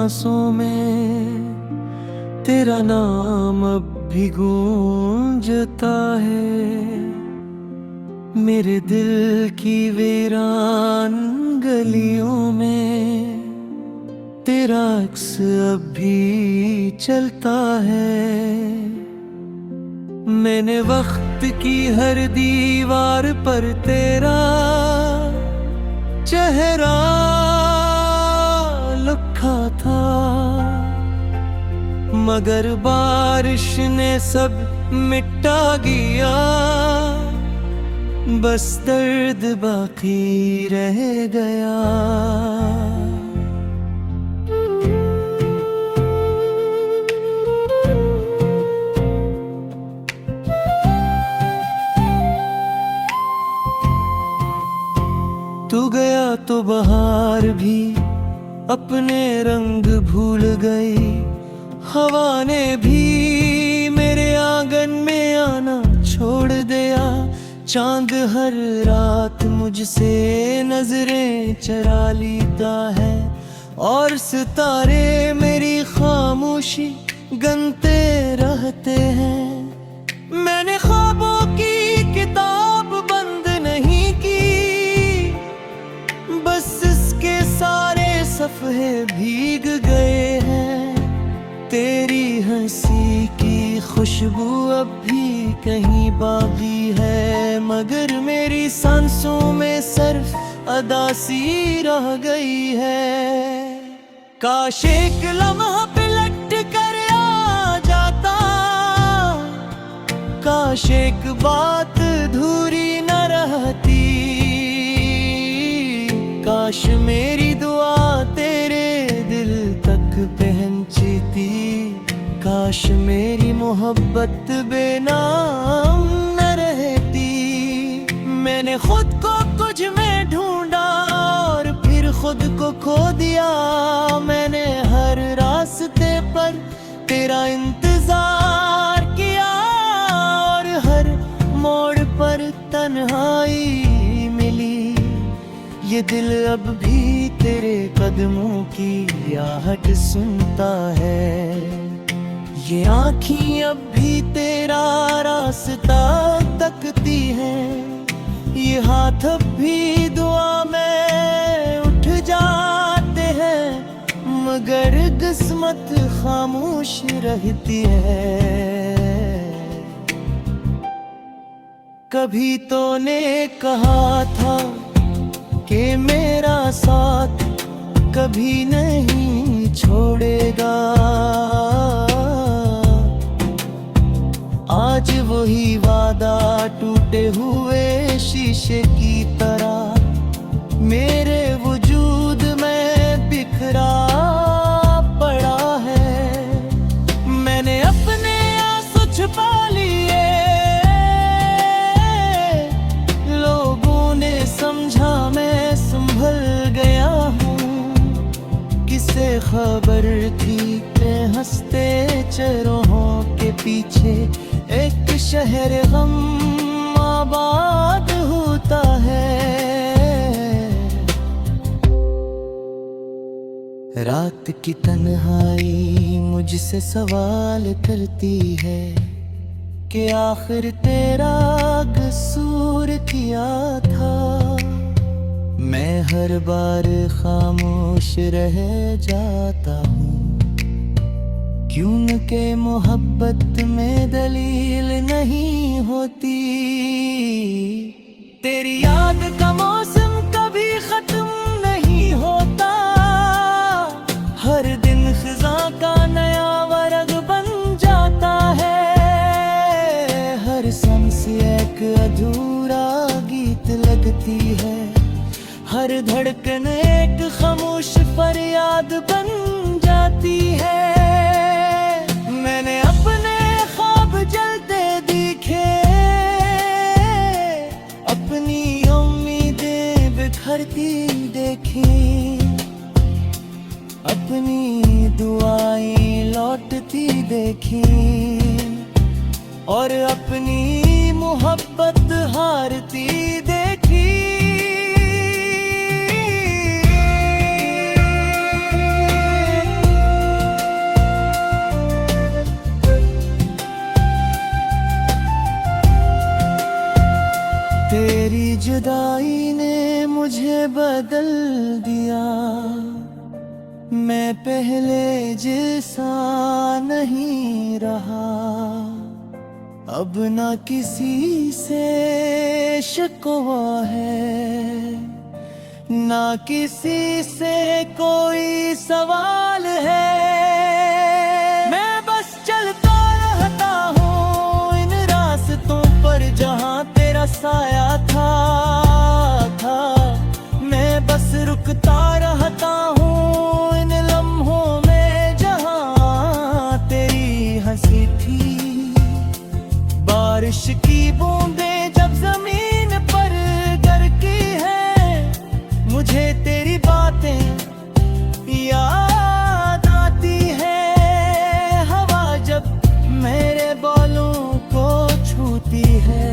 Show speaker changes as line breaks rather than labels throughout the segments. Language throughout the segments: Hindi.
सांसों में तेरा नाम अब भी गूंजता है। मेरे दिल की वीरान गलियों में तेरा अक्स अब भी चलता है। मैंने वक्त की हर दीवार पर तेरा चेहरा लिखा था, मगर बारिश ने सब मिटा दिया। बस दर्द बाकी रह गया। तू गया तो बहार भी अपने रंग भूल गई। हवा ने भी मेरे आंगन में आना छोड़ दिया। चांद हर रात मुझसे नजरें चरा लेता है, और सितारे मेरी खामोशी गनते रहते हैं। मैंने ख्वाबों की किताब बंद नहीं की, बस इसके सारे सफ़े भीग गए हैं। तेरी हंसी की खुशबू अब भी कहीं बाकी है, मगर मेरी सांसों में सिर्फ अदासी रह गई है। काश एक लम्हा पलट कर आ जाता, काश एक बात अधूरी न रहती। काश मेरी दुआ तेरे दिल तक पहुंचती। काश मेरी मोहब्बत बेनाम न रहती। मैंने खुद को कुछ में ढूंढा और फिर खुद को खो दिया। मैंने हर रास्ते पर तेरा इंतजार किया, और हर मोड़ पर तन्हाई मिली। ये दिल अब भी तेरे कदमों की आहट सुनता है। ये आँखें अब भी तेरा रास्ता तकती हैं। ये हाथ अब भी दुआ में उठ जाते हैं, मगर किस्मत खामोश रहती है। कभी तो ने कहा था कि मेरा साथ कभी नहीं छोड़ेगा। आज वही वादा टूटे हुए शीशे की तरह मेरे वजूद में बिखरा पड़ा है। मैंने अपने आंसू छुपा लिए, लोगों ने समझा मैं संभल गया हूँ। किसे खबर थी कि हंसते चेहरों के पीछे एक शहर गम आबाद होता है। रात की तन्हाई मुझसे सवाल करती है कि आखिर तेरा कसूर किया था। मैं हर बार खामोश रह जाता हूँ, क्योंकि मोहब्बत में दलील नहीं होती। तेरी याद का मौसम कभी खत्म नहीं होता। हर दिन खिज़ां का नया वर्ग बन जाता है। हर सांस एक अधूरा गीत लगती है। हर धड़कन एक खामोश फरियाद बन जाती है। मैंने अपने ख्वाब जलते दिखे, अपनी उम्मीदें बिखरती देखी, अपनी दुआएं लौटती देखी, और अपनी मोहब्बत हारती देखी। बदल दिया। मैं पहले जैसा नहीं रहा, अब ना किसी से शिकवा है, ना किसी से कोई सवाल है। मैं बस चलता रहता हूँ इन रास्तों पर जहाँ तेरा साया था। मैं बस रुकता रहता हूँ इन लम्हों में जहाँ तेरी हंसी थी। बारिश की बूंदें जब जमीन पर गिरती है, मुझे तेरी बातें याद आती है। हवा जब मेरे बालों को छूती है,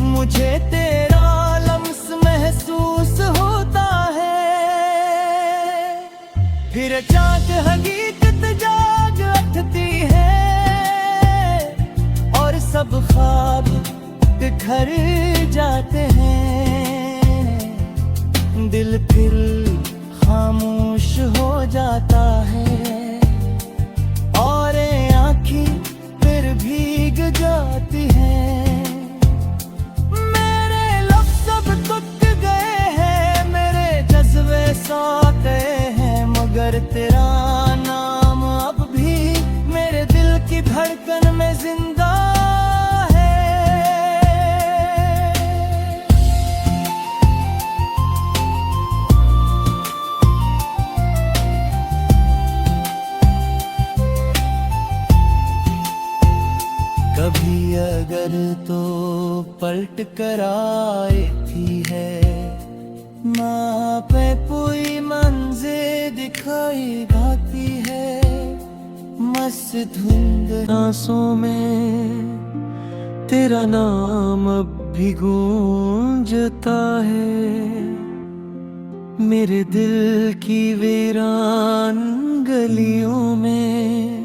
मुझे तेरा लम्स महसूस होता है। फिर अचानक हकीकत जाग उठती है और सब ख्वाब बिखर जाते हैं। दिल फिर खामोश हो जाता है और आँखें फिर भीग जाती हैं। मेरे लफ्ज़ सब टूट गए हैं, मेरे जज्बे सो गए हैं, मगर तेरा नाम अब भी मेरे दिल की धड़कन में जिंदा है। कभी अगर तो पलट कर आती है, माँ पे कोई मंज़िल दिखाई भाती है। मस्त धुंध सांसों में तेरा नाम अब भी गूंजता है। मेरे दिल की वीरान गलियों में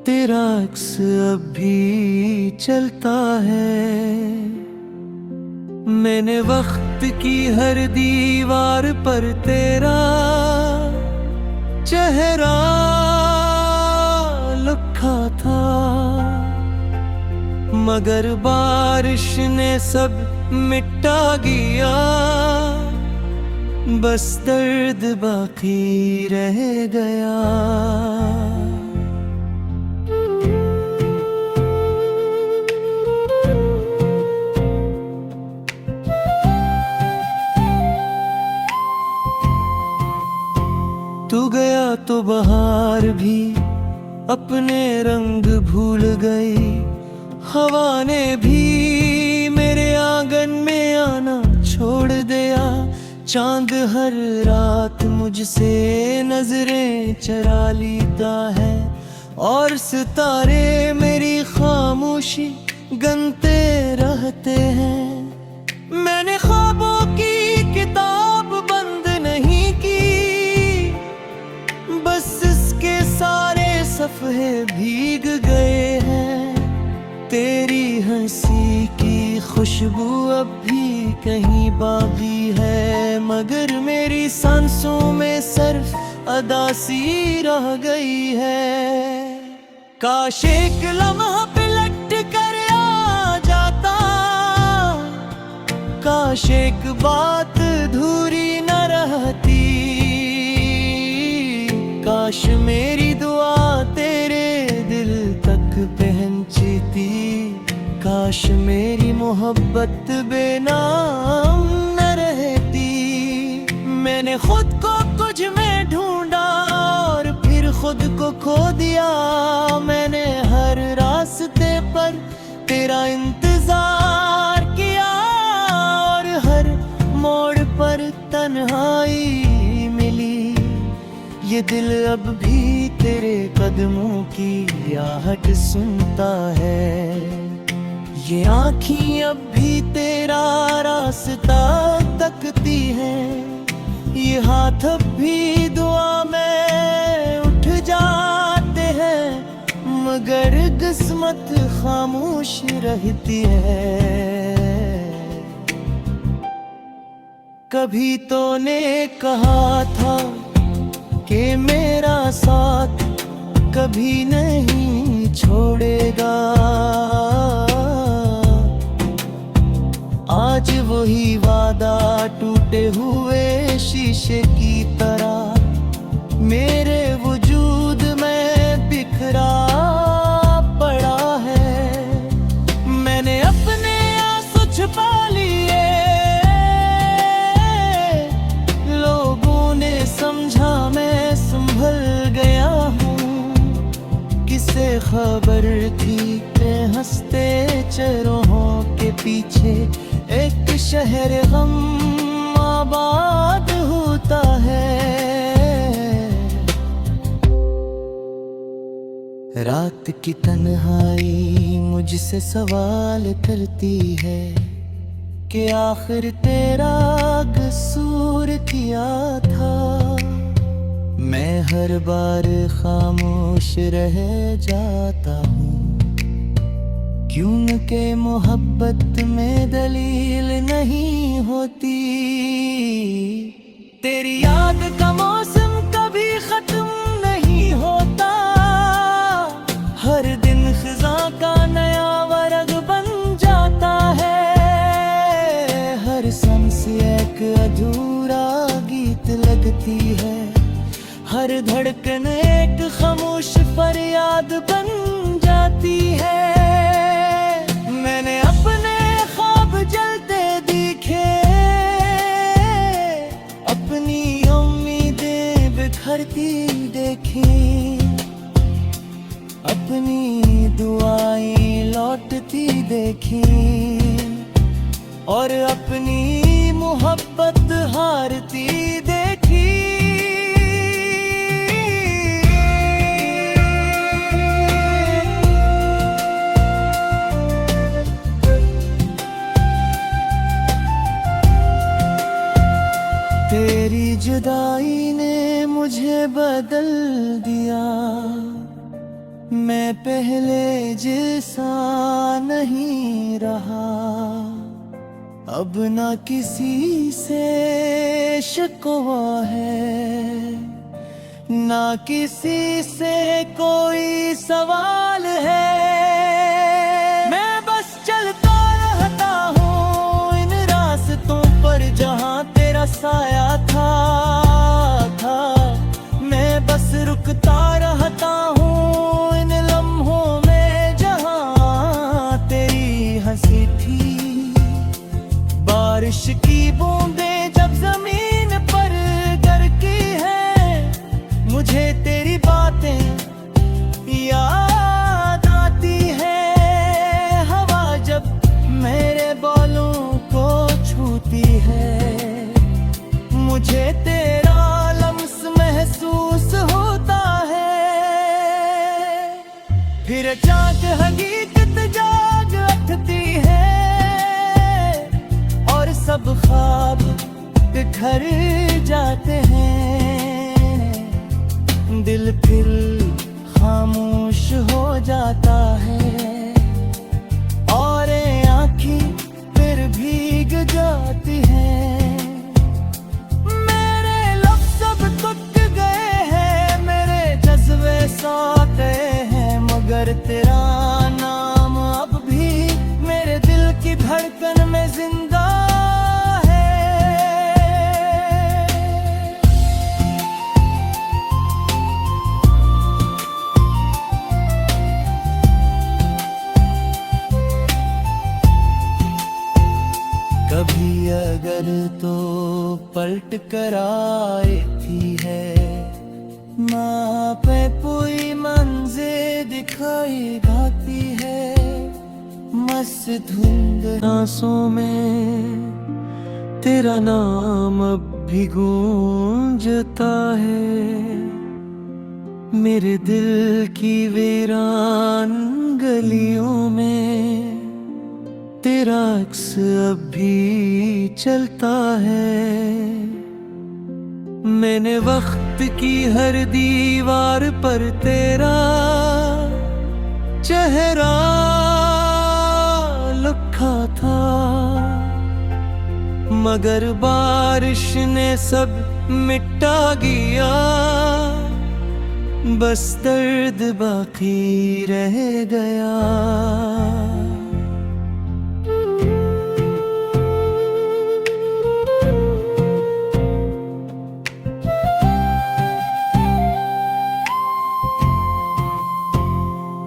तेरा अक्स अब भी चलता है। मैंने वक्त की हर दीवार पर तेरा चेहरा लिखा था, मगर बारिश ने सब मिटा गया। बस दर्द बाकी रह गया। तू गया तो बहार भी अपने रंग भूल गई। हवा ने भी मेरे आंगन में आना छोड़ दिया। चांद हर रात मुझसे नजरें चरा लेता है और सितारे मेरी खामोशी गनते रहते हैं। मैंने ख्वाबों की किताब बंद नहीं की, बस इसके सारे सफ़े भीग गए हैं। तेरी हंसी की खुशबू अब भी कहीं बाकी है, मगर मेरी सांसों में सिर्फ अदासी रह गई है। काश एक लम्हा पलट कर आ जाता, काश एक बात अधूरी न रहती। काश मेरी दुआ तेरे दिल तक पहुंचती। काश मेरी मोहब्बत बेनाम न रहती। मैंने खुद को कुछ में ढूंढा और फिर खुद को खो दिया। मैंने हर रास्ते पर तेरा इंतजार किया और हर मोड़ पर तन्हाई मिली। ये दिल अब भी तेरे कदमों की आहट सुनता है। ये आँखें अब भी तेरा रास्ता तकती हैं। ये हाथ अब भी दुआ में उठ जाते हैं, मगर किस्मत खामोश रहती है। कभी तो ने कहा था कि मेरा साथ कभी नहीं छोड़ेगा। आज वही वादा टूटे हुए शीशे की तरह मेरे वजूद में बिखरा पड़ा है। मैंने अपने आंसू छुपा लिए, लोगों ने समझा मैं संभल गया हूँ। किसे खबर थी कि हंसते चेहरों के पीछे एक शहर गम आबाद होता है। रात की तन्हाई मुझसे सवाल करती है कि आखिर तेरा कसूर क्या था। मैं हर बार खामोश रह जाता हूँ, क्योंकि मोहब्बत में दलील नहीं होती। तेरी याद का मौसम कभी खत्म नहीं होता, हर दिन खिज़ा का नया वर्ग बन जाता है। हर सांस एक अधूरा गीत लगती है, हर धड़कन एक खामोश फरियाद बन जाती है। मैंने अपने ख्वाब जलते दिखे, अपनी उम्मीदें बिखरती देखी, अपनी दुआएं लौटती देखी और अपनी मोहब्बत हारती देखी। तेरी जुदाई ने मुझे बदल दिया, मैं पहले जैसा नहीं रहा। अब ना किसी से शिकवा है, ना किसी से कोई सवाल है। मैं बस चलता रहता हूँ इन रास्तों पर जहाँ तेरा साया था। मैं बस रुकता रहता हूँ इन लम्हों में जहाँ तेरी हंसी थी। बारिश की बूंदें जब जमीन पर गिरती है, मुझे तेरी बातें याद आती है। हवा जब मेरे बालों को छूती है, मुझे तेरा लम्स महसूस होता है। फिर जाग हकीकत जाग उठती है और सब ख्वाब बिखर जाते हैं। दिल फिर खामोश हो जाता है और आँखें फिर भीग जाती हैं। मेरे लफ्ज़ सब टूट गए हैं, मेरे जज्बे सो गए हैं, मगर तेरा नाम अब भी मेरे दिल की धड़कन में जिंदा है। कभी अगर तो पलट कर आती है, माँ पे कोई मंज़िल दिखाई भाती है। मस्त धुंध आंसों में तेरा नाम अब भी गूंजता है। मेरे दिल की वीरान गलियों में तेरा अक्स अब भी चलता है। मैंने वक्त की हर दीवार पर तेरा चेहरा लिखा था, मगर बारिश ने सब मिटा गया, बस दर्द बाकी रह गया।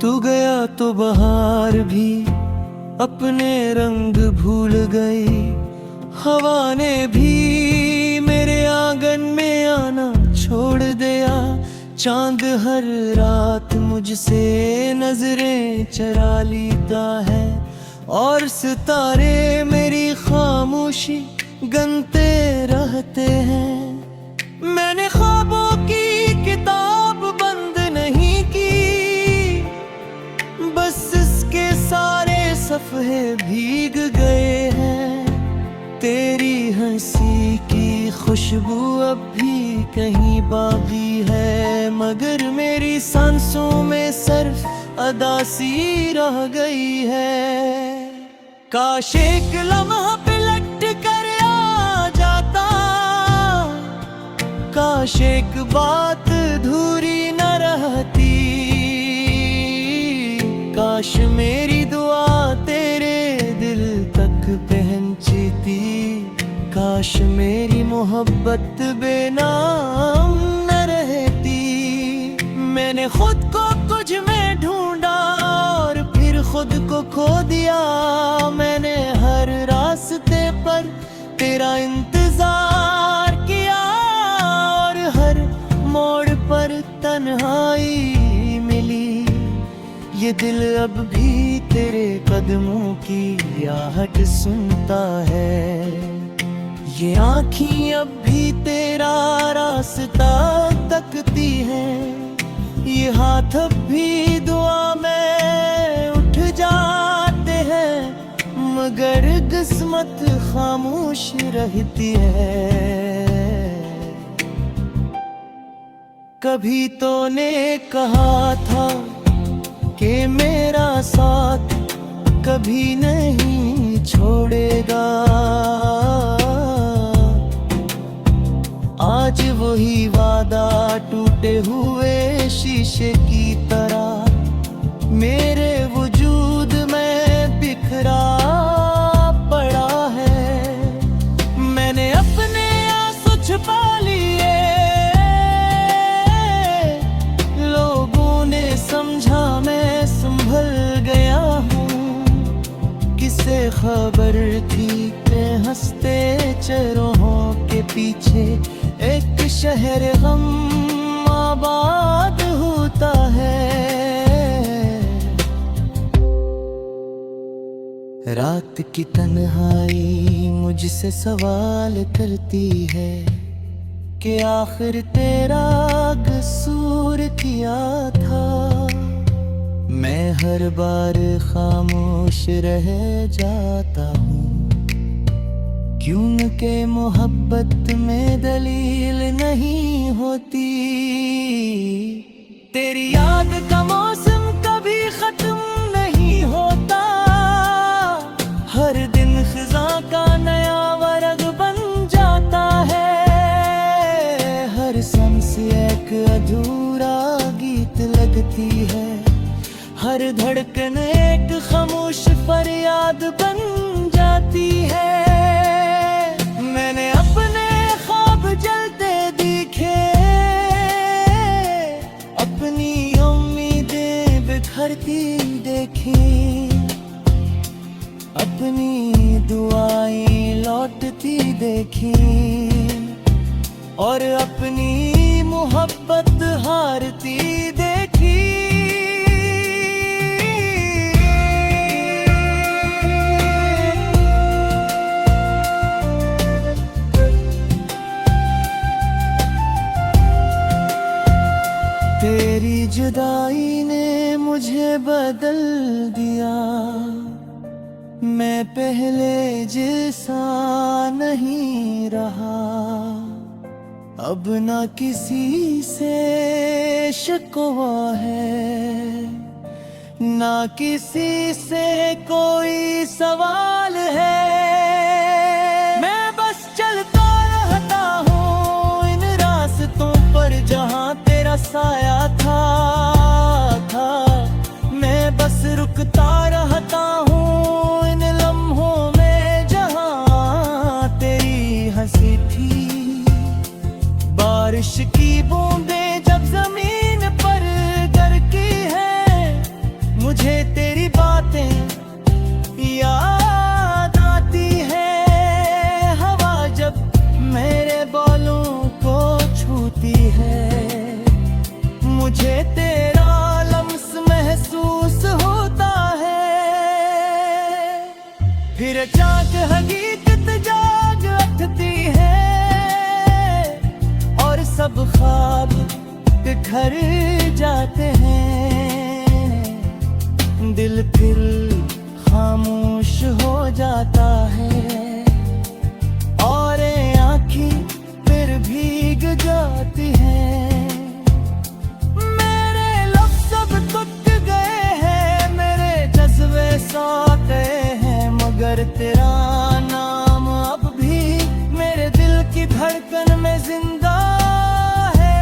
तू गया तो बहार भी अपने रंग भूल गई, हवा ने भी मेरे आंगन में आना छोड़ दिया। चांद हर रात मुझसे नजरें चरा लेता है, और सितारे मेरी खामोशी गनते रहते हैं। मैंने ख्वाबों की किताब बंद नहीं की, बस इसके सारे सफ़े भीग गए हैं। तेरी हंसी की खुशबू अब भी कहीं बाकी है, मगर मेरी सांसों में सिर्फ अदासी रह गई है। काश एक लम्हा पलट कर आ जाता, काश एक बात अधूरी न रहती, काश मेरी दुआ तेरे दिल तक पहुंचती, काश मेरी मोहब्बत बेनाम न रहती। मैंने खुद को कुछ में ढूंढा और फिर खुद को खो दिया। मैंने हर रास्ते पर तेरा इंतजार किया, और हर मोड़ पर तन्हाई मिली। ये दिल अब भी तेरे कदमों की आहट सुनता है, ये आँखें अब भी तेरा रास्ता तकती हैं, ये हाथ अब भी दुआ में उठ जाते हैं, मगर किस्मत खामोश रहती है। कभी तो ने कहा था कि मेरा साथ कभी नहीं छोड़ेगा, आज वही वादा टूटे हुए शीशे की तरह मेरे वजूद में बिखरा पड़ा है। मैंने अपने आंसू छुपा लिए, लोगों ने समझा मैं संभल गया हूँ। किसे खबर थी कि हंसते चेहरों के पीछे एक शहर गम आबाद होता है। रात की तन्हाई मुझसे सवाल करती है कि आखिर तेरा कसूर क्या था। मैं हर बार खामोश रह जाता हूँ, क्योंकि मोहब्बत में दलील नहीं होती। तेरी याद का मौसम कभी खत्म नहीं होता, हर दिन खिज़ां का नया वर्ग बन जाता है। हर सांस एक अधूरा गीत लगती है, हर धड़कन एक खामोश फरियाद बन जाती है। मैंने अपने ख्वाब जलते दिखे, अपनी उम्मीदें बिखरती देखी, अपनी दुआएं लौटती देखी, और अपनी मोहब्बत हारती देखी। तेरी जुदाई ने मुझे बदल दिया, मैं पहले जैसा नहीं रहा। अब ना किसी से शिकवा है, ना किसी से कोई सवाल है। मैं बस बसाया था। मैं बस रुकता रहता हूँ इन लम्हों में जहाँ तेरी हंसी थी। बारिश की बूंदें जब जमीन पर गिरती हैं, मुझे तेरी बातें याद आती है। हवा जब मेरे बालों को छूती है, मुझे तेरा लम्स महसूस होता है। फिर चाक हकीकत जाग उठती है और सब ख्वाब बिखर जाते हैं। दिल फिर खामोश हो जाता है और आँखें फिर भीग जाती हैं। मेरे लफ्ज़ अब टूट गए हैं, मेरे जज्बे सौते हैं, मगर तेरा नाम अब भी मेरे दिल की धड़कन में जिंदा है।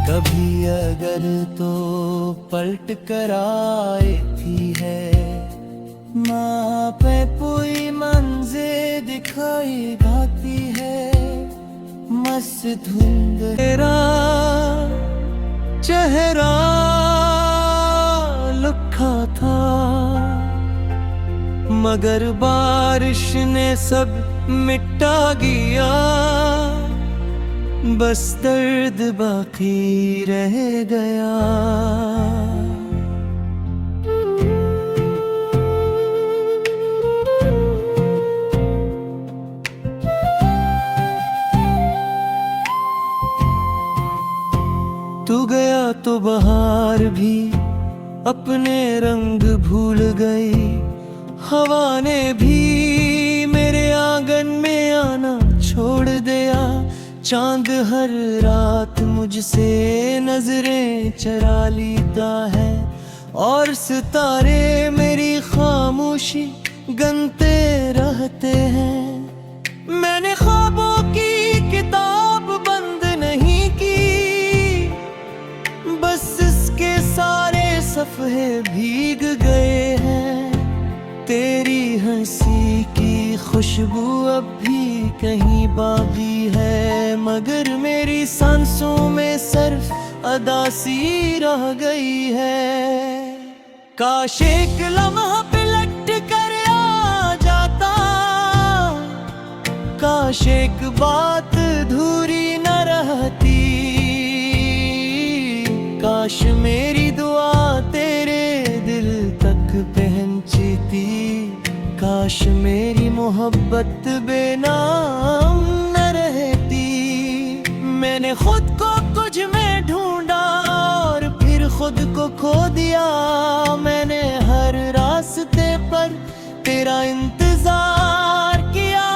कभी अगर तो पलट कर आए थी है, माँ पे कोई मंज़िल दिखाई भाती है। मस्त धुंध तेरा चेहरा लिखा था, मगर बारिश ने सब मिटा गया। बस दर्द बाकी रह गया। तू गया तो बहार भी अपने रंग भूल गई। हवा ने भी मेरे आंगन में आना छोड़ दिया। चांद हर रात मुझसे नजरें चरा लेता है और सितारे मेरी खामोशी गनते रहते हैं। मैंने ख्वाबों की किताब बंद नहीं की, बस इसके सारे सफ़े भीग गए हैं। तेरी हंसी की खुशबू अब भी कहीं बाकी है, मगर मेरी सांसों में सिर्फ अदासी रह गई है। काश एक लम्हा पलट कर आ जाता, काश एक बात अधूरी न रहती। काश मेरी दुआ तेरे दिल तक पहुंचती। काश मेरी मोहब्बत बेनाम न रहती। मैंने खुद को कुछ में ढूंढा और फिर खुद को खो दिया। मैंने हर रास्ते पर तेरा इंतजार किया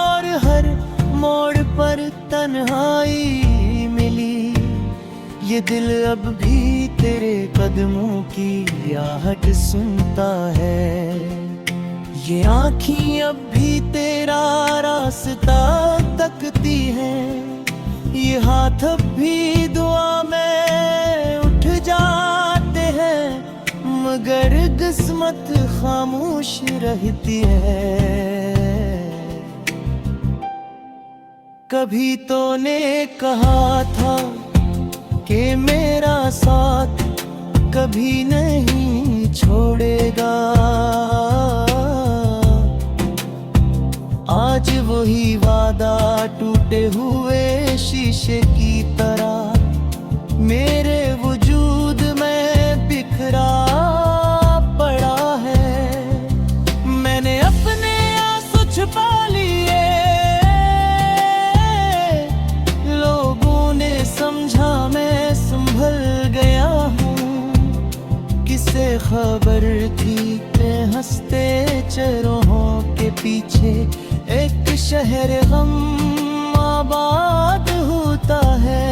और हर मोड़ पर तन्हाई मिली। ये दिल अब भी तेरे कदमों की आहट सुनता है। ये आँखें अब भी तेरा रास्ता तकती हैं। ये हाथ अब भी दुआ में उठ जाते हैं, मगर किस्मत खामोश रहती है। कभी तो ने कहा था कि मेरा साथ कभी नहीं छोड़ेगा। आज वही वादा टूटे हुए शीशे की तरह मेरे वजूद में बिखरा पड़ा है। मैंने अपने आंसू छुपा लिए, लोगों ने समझा मैं संभल गया हूँ। किसे खबर थी कि हंसते चेहरों के पीछे एक शहर गम आबाद होता है।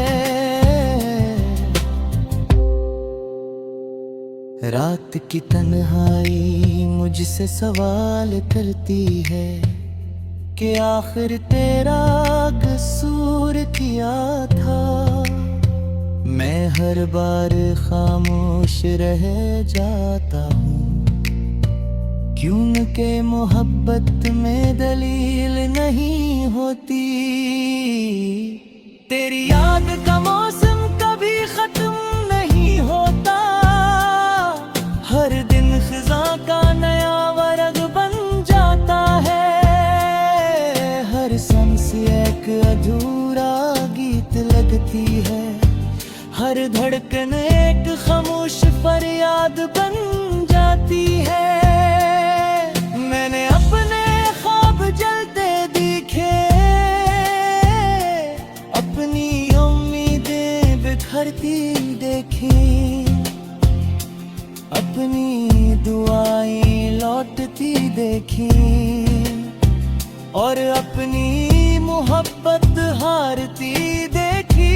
रात की तन्हाई मुझसे सवाल करती है कि आखिर तेरा कसूर क्या था। मैं हर बार खामोश रह जाता हूँ, क्योंकि मोहब्बत में दलील नहीं होती। तेरी याद का मौसम कभी खत्म नहीं होता, हर दिन खिज़ां का नया वर्ग बन जाता है। हर सांस एक अधूरा गीत लगती है, हर धड़कन एक खामोश फरियाद बन जाती है। मैंने अपने ख्वाब जलते दिखे, अपनी उम्मीदें बिखरती देखी, अपनी दुआएं लौटती देखी, और अपनी मोहब्बत हारती देखी।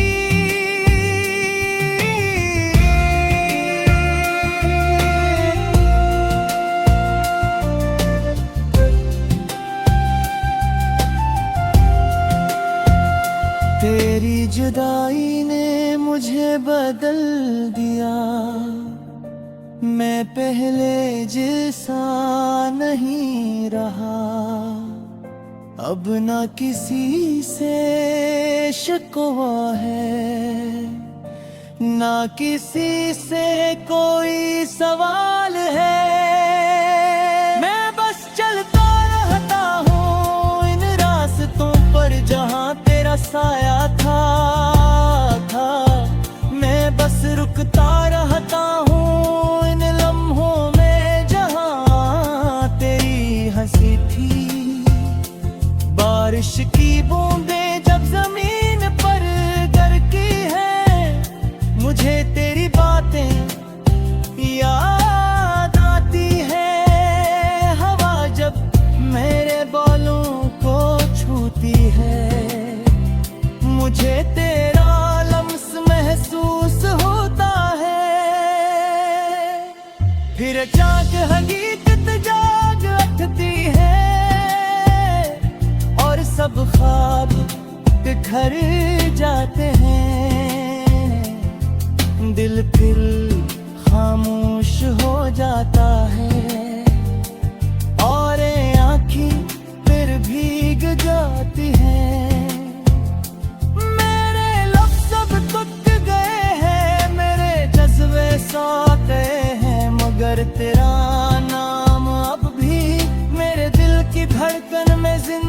तेरी जुदाई ने मुझे बदल दिया, मैं पहले जैसा नहीं रहा। अब ना किसी से शिकवा है, ना किसी से कोई सवाल है। मैं बस चलता रहता हूँ इन रास्तों पर जहाँ तेरा साया था। मैं बस रुकता रहता हूँ इन लम्हों में जहाँ तेरी हंसी थी। बारिश की बूंदें जब जमीन पर गिरती हैं, मुझे तेरी बातें याद आती है। हवा जब मेरे बालों को छूती है, मुझे तेरा लम्स महसूस होता है। फिर चाक हकीकत जाग उठती है, और सब ख्वाब बिखर जाते हैं। दिल फिर खामोश हो जाता है, और आँखें फिर भीग जाती हैं। मेरे लफ्ज़ अब थक गए हैं, मेरे जज्बे सौते हैं, मगर तेरा नाम अब भी मेरे दिल की धड़कन में जिंदा